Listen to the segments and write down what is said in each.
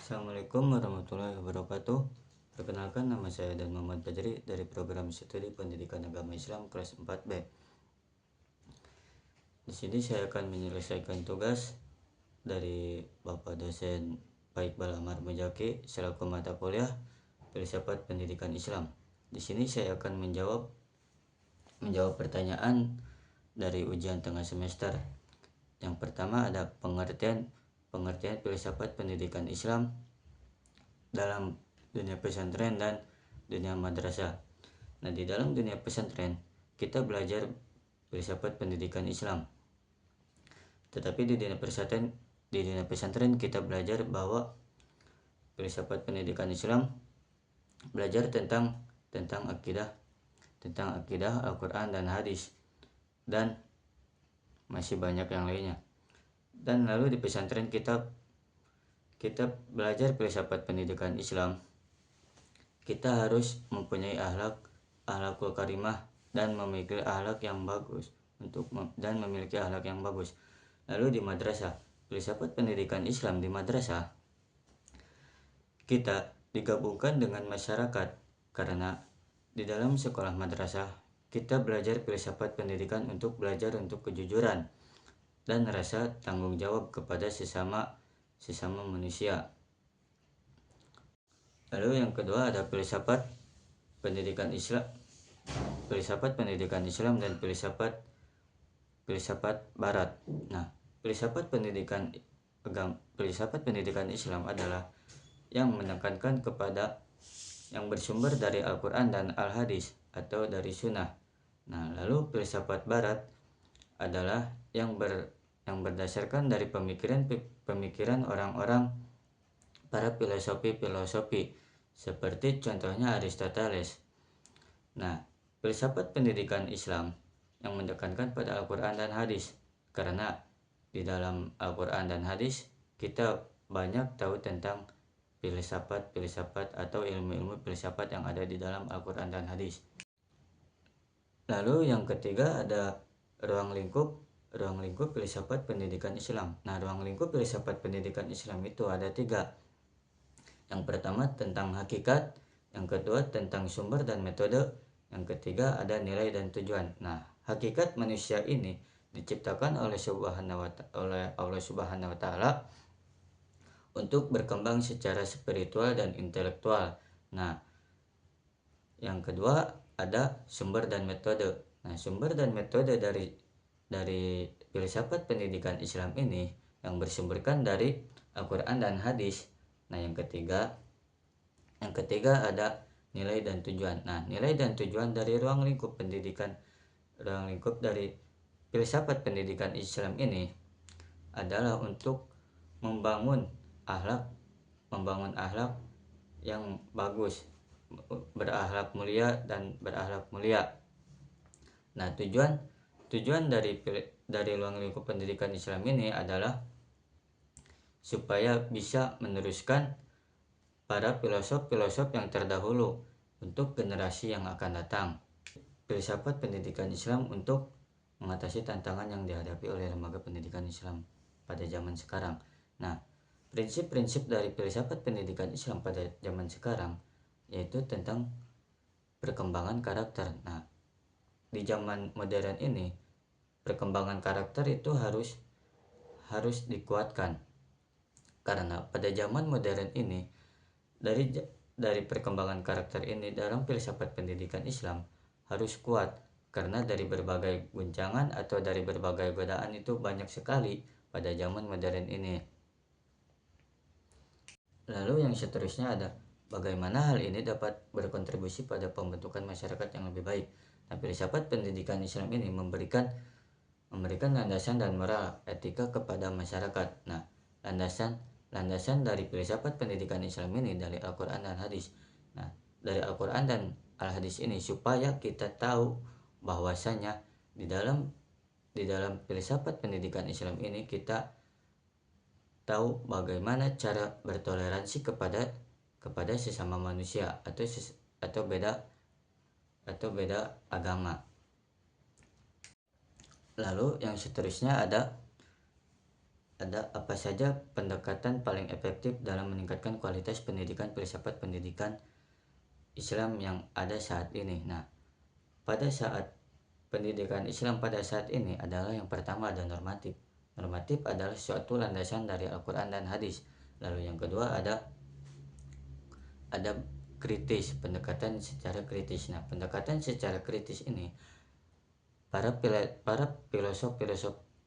Assalamualaikum warahmatullahi wabarakatuh. Perkenalkan, nama saya Dan Muhammad Fajri dari program studi pendidikan agama Islam kelas 4B. Di sini saya akan menyelesaikan tugas dari Bapak dosen Pak Iqbal Ahmad Mujaki selaku mata kuliah Filsafat Pendidikan Islam. Di sini saya akan menjawab pertanyaan dari ujian tengah semester. Yang pertama ada pengertian filsafat pendidikan Islam dalam dunia pesantren dan dunia madrasah. Nah, di dalam dunia pesantren kita belajar filsafat pendidikan Islam. Tetapi di dunia pesantren kita belajar bahwa filsafat pendidikan Islam belajar tentang akidah Al-Quran dan hadis, dan masih banyak yang lainnya. Dan lalu di pesantren kita belajar filsafat pendidikan Islam. Kita harus mempunyai akhlakul karimah dan memiliki akhlak yang bagus Lalu di madrasah, filsafat pendidikan Islam di madrasah kita digabungkan dengan masyarakat, karena di dalam sekolah madrasah kita belajar filsafat pendidikan untuk belajar untuk kejujuran dan rasa tanggung jawab kepada sesama manusia. Lalu yang kedua ada filsafat pendidikan Islam dan filsafat Barat. Nah, filsafat pendidikan Islam adalah yang menekankan kepada yang bersumber dari Al-Quran dan Al-Hadis atau dari Sunnah. Nah, lalu filsafat Barat adalah yang berdasarkan dari pemikiran orang-orang para filosofi seperti contohnya Aristoteles. Nah, filsafat pendidikan Islam yang menekankan pada Al-Quran dan Hadis, karena di dalam Al-Quran dan Hadis kita banyak tahu tentang filsafat atau ilmu-ilmu filsafat yang ada di dalam Al-Quran dan Hadis. Lalu yang ketiga ada ruang lingkup filsafat pendidikan Islam. Nah, ruang lingkup filsafat pendidikan Islam itu ada 3. Yang pertama tentang hakikat, yang kedua tentang sumber dan metode, yang ketiga ada nilai dan tujuan. Nah, hakikat manusia ini diciptakan oleh Allah Subhanahu wa taala untuk berkembang secara spiritual dan intelektual. Nah, yang kedua ada sumber dan metode. Nah, sumber dan metode dari filsafat pendidikan Islam ini yang bersumberkan dari Al-Quran dan Hadis. Nah, yang ketiga ada nilai dan tujuan. Nah, nilai dan tujuan dari ruang lingkup dari filsafat pendidikan Islam ini adalah untuk membangun akhlak yang bagus, berakhlak mulia dan berakhlak mulia. Nah, tujuan dari ruang lingkup pendidikan Islam ini adalah supaya bisa meneruskan para filosof yang terdahulu untuk generasi yang akan datang. Filsafat pendidikan Islam untuk mengatasi tantangan yang dihadapi oleh lembaga pendidikan Islam pada zaman sekarang. Nah, prinsip-prinsip dari filsafat pendidikan Islam pada zaman sekarang yaitu tentang perkembangan karakter. Nah, di zaman modern ini perkembangan karakter itu harus dikuatkan, karena pada zaman modern ini dari perkembangan karakter ini dalam filsafat pendidikan Islam harus kuat, karena dari berbagai guncangan atau dari berbagai godaan itu banyak sekali pada zaman modern ini. Lalu yang seterusnya ada bagaimana hal ini dapat berkontribusi pada pembentukan masyarakat yang lebih baik. Nah, filsafat pendidikan Islam ini memberikan landasan dan moral etika kepada masyarakat. Nah, landasan dari filsafat pendidikan Islam ini dari Al-Quran dan Hadis. Nah, dari Al-Quran dan Al-Hadis ini supaya kita tahu bahwasanya di dalam filsafat pendidikan Islam ini kita tahu bagaimana cara bertoleransi kepada sesama manusia atau beda agama. Lalu yang seterusnya ada ada apa saja pendekatan paling efektif dalam meningkatkan kualitas pendidikan filsafat pendidikan Islam yang ada saat ini. Nah, pada saat pendidikan Islam pada saat ini adalah yang pertama ada normatif. Normatif adalah suatu landasan dari Al-Quran dan hadis. Lalu yang kedua ada kritis, pendekatan secara kritis. Nah, pendekatan secara kritis ini para filosof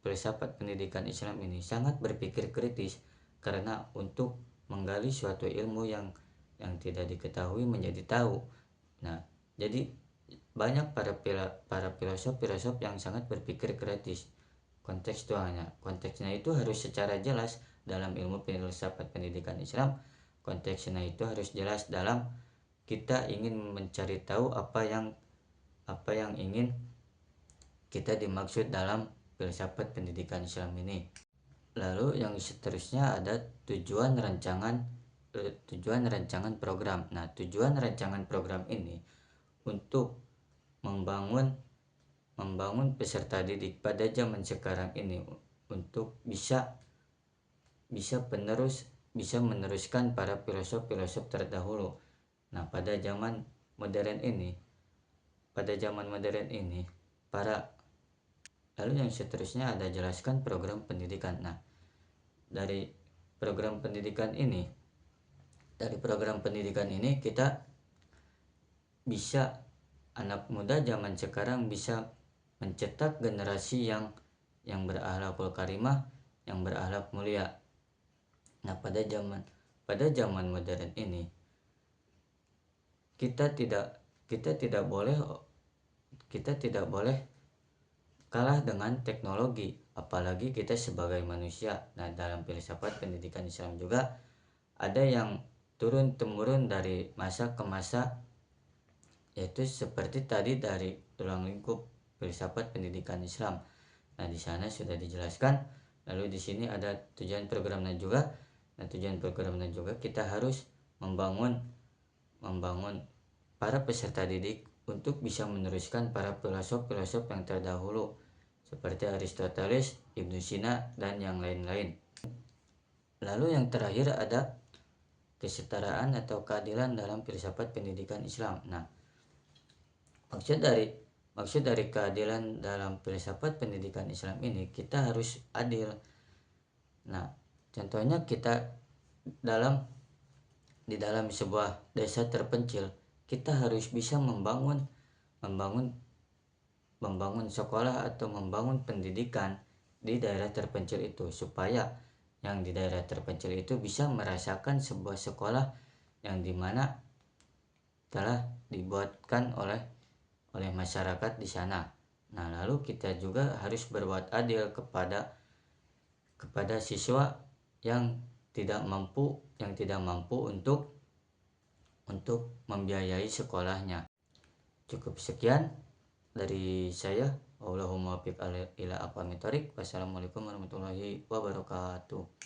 filsafat pendidikan Islam ini sangat berpikir kritis karena untuk menggali suatu ilmu yang tidak diketahui menjadi tahu. Nah, jadi banyak para filosof yang sangat berpikir kritis. Konteksnya itu harus secara jelas dalam ilmu filsafat pendidikan Islam. Konteksnya itu harus jelas dalam kita ingin mencari tahu apa yang ingin kita dimaksud dalam filsafat pendidikan Islam ini. Lalu yang seterusnya ada tujuan rancangan program. Nah, tujuan rancangan program ini untuk membangun peserta didik pada zaman sekarang ini untuk bisa meneruskan para filosof terdahulu. Nah, pada zaman modern ini lalu yang seterusnya ada jelaskan program pendidikan. Nah, dari program pendidikan ini kita bisa, anak muda zaman sekarang bisa mencetak generasi yang berakhlakul karimah, yang berakhlak mulia. Nah, pada zaman modern ini kita tidak boleh kalah dengan teknologi, apalagi kita sebagai manusia. Nah, dalam filsafat pendidikan Islam juga ada yang turun temurun dari masa ke masa, yaitu seperti tadi dari ruang lingkup filsafat pendidikan Islam. Nah, di sana sudah dijelaskan. Lalu di sini ada tujuan programnya juga. Nah, tujuan programnya juga kita harus membangun para peserta didik untuk bisa meneruskan para filosof yang terdahulu seperti Aristoteles, Ibnu Sina, dan yang lain-lain. Lalu yang terakhir ada kesetaraan atau keadilan dalam filsafat pendidikan Islam. Nah, maksud dari keadilan dalam filsafat pendidikan Islam ini, kita harus adil. Nah, contohnya kita di dalam sebuah desa terpencil, kita harus bisa membangun sekolah atau membangun pendidikan di daerah terpencil itu, supaya yang di daerah terpencil itu bisa merasakan sebuah sekolah yang dimana telah dibuatkan oleh masyarakat di sana. Nah, lalu kita juga harus berbuat adil kepada siswa yang tidak mampu untuk membiayai sekolahnya. Cukup sekian dari saya. Allahumma fiq ila aqwamit thoriq. Wassalamualaikum warahmatullahi wabarakatuh.